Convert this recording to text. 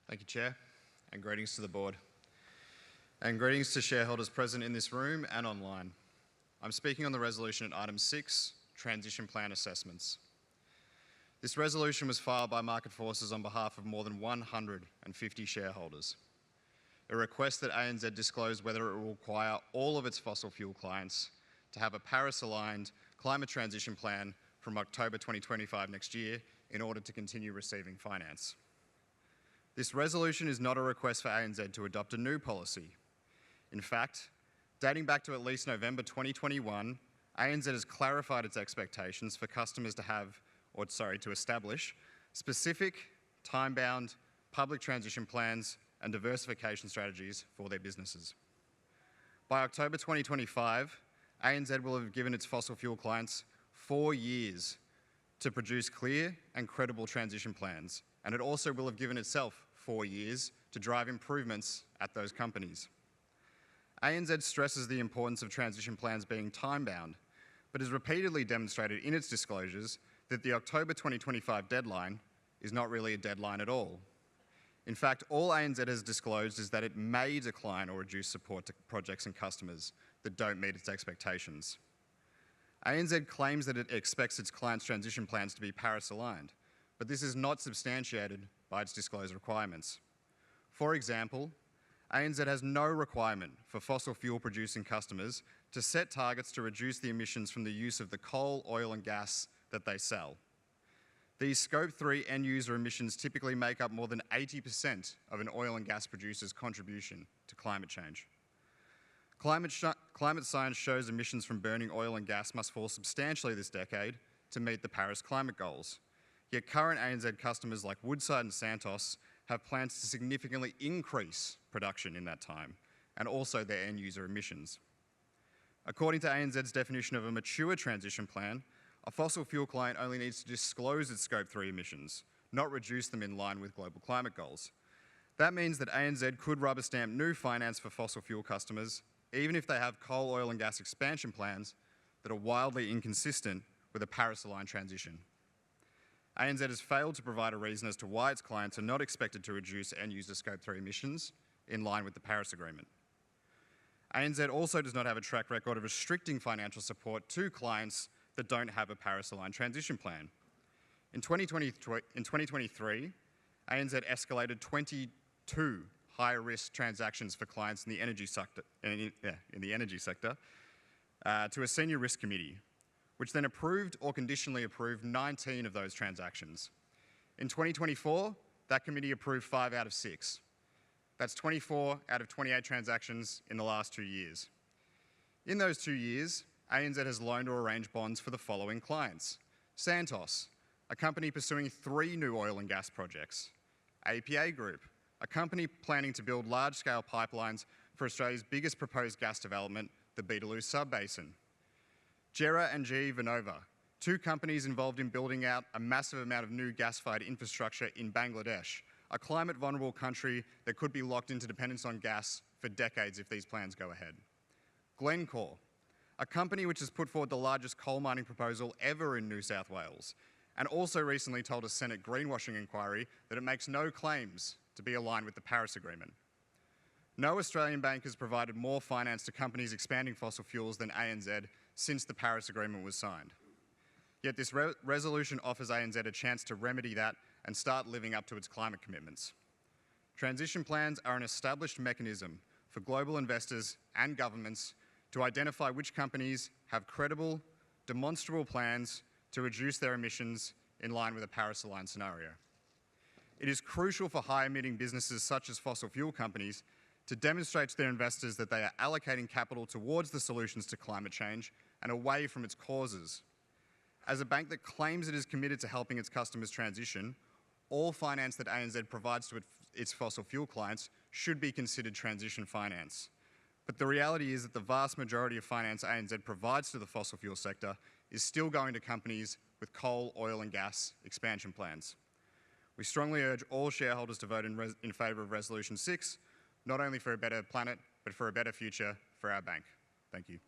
Thank you, Chair, and greetings to the Board. And greetings to shareholders present in this room and online. I'm speaking on the resolution at item 6, Transition Plan Assessments. This resolution was filed by Market Forces on behalf of more than 150 shareholders. A request that ANZ disclose whether it will require all of its fossil fuel clients to have a Paris-aligned climate transition plan from October 2025 next year in order to continue receiving finance. This resolution is not a request for ANZ to adopt a new policy. In fact, dating back to at least November 2021, ANZ has clarified its expectations for customers to establish specific, time-bound public transition plans and diversification strategies for their businesses. By October 2025, ANZ will have given its fossil fuel clients 4 years to produce clear and credible transition plans, and it also will have given itself 4 years to drive improvements at those companies. ANZ stresses the importance of transition plans being time-bound, but has repeatedly demonstrated in its disclosures that the October 2025 deadline is not really a deadline at all. In fact, all ANZ has disclosed is that it may decline or reduce support to projects and customers that don't meet its expectations. ANZ claims that it expects its clients' transition plans to be Paris-aligned, but this is not substantiated by its disclosed requirements. For example, ANZ has no requirement for fossil fuel producing customers to set targets to reduce the emissions from the use of the coal, oil and gas that they sell. These Scope 3 end-user emissions typically make up more than 80% of an oil and gas producer's contribution to climate change. Climate science shows emissions from burning oil and gas must fall substantially this decade to meet the Paris climate goals. Yet current ANZ customers like Woodside and Santos have plans to significantly increase production in that time, and also their end-user emissions. According to ANZ's definition of a mature transition plan, a fossil fuel client only needs to disclose its Scope 3 emissions, not reduce them in line with global climate goals. That means that ANZ could rubber stamp new finance for fossil fuel customers, even if they have coal, oil and gas expansion plans that are wildly inconsistent with a Paris-aligned transition. ANZ has failed to provide a reason as to why its clients are not expected to reduce end-user Scope 3 emissions in line with the Paris Agreement. ANZ also does not have a track record of restricting financial support to clients that don't have a Paris-aligned transition plan. In 2023, ANZ escalated 22 high-risk transactions for clients in the energy sector, to a senior risk committee, which then approved or conditionally approved 19 of those transactions. In 2024, that committee approved 5 out of 6. That's 24 out of 28 transactions in the last 2 years. In those 2 years, ANZ has loaned or arranged bonds for the following clients: Santos, a company pursuing 3 new oil and gas projects; APA Group, a company planning to build large-scale pipelines for Australia's biggest proposed gas development, the Beetaloo Sub-basin; Gera and GE Vernova, 2 companies involved in building out a massive amount of new gas-fired infrastructure in Bangladesh, a climate-vulnerable country that could be locked into dependence on gas for decades if these plans go ahead; Glencore, a company which has put forward the largest coal mining proposal ever in New South Wales, and also recently told a Senate greenwashing inquiry that it makes no claims to be aligned with the Paris Agreement. No Australian bank has provided more finance to companies expanding fossil fuels than ANZ since the Paris Agreement was signed. Yet this resolution offers ANZ a chance to remedy that and start living up to its climate commitments. Transition plans are an established mechanism for global investors and governments to identify which companies have credible, demonstrable plans to reduce their emissions in line with a Paris-aligned scenario. It is crucial for high-emitting businesses such as fossil fuel companies to demonstrate to their investors that they are allocating capital towards the solutions to climate change and away from its causes. As a bank that claims it is committed to helping its customers transition, all finance that ANZ provides to its fossil fuel clients should be considered transition finance. But the reality is that the vast majority of finance ANZ provides to the fossil fuel sector is still going to companies with coal, oil and gas expansion plans. We strongly urge all shareholders to vote in favour of Resolution 6, not only for a better planet, but for a better future for our bank. Thank you.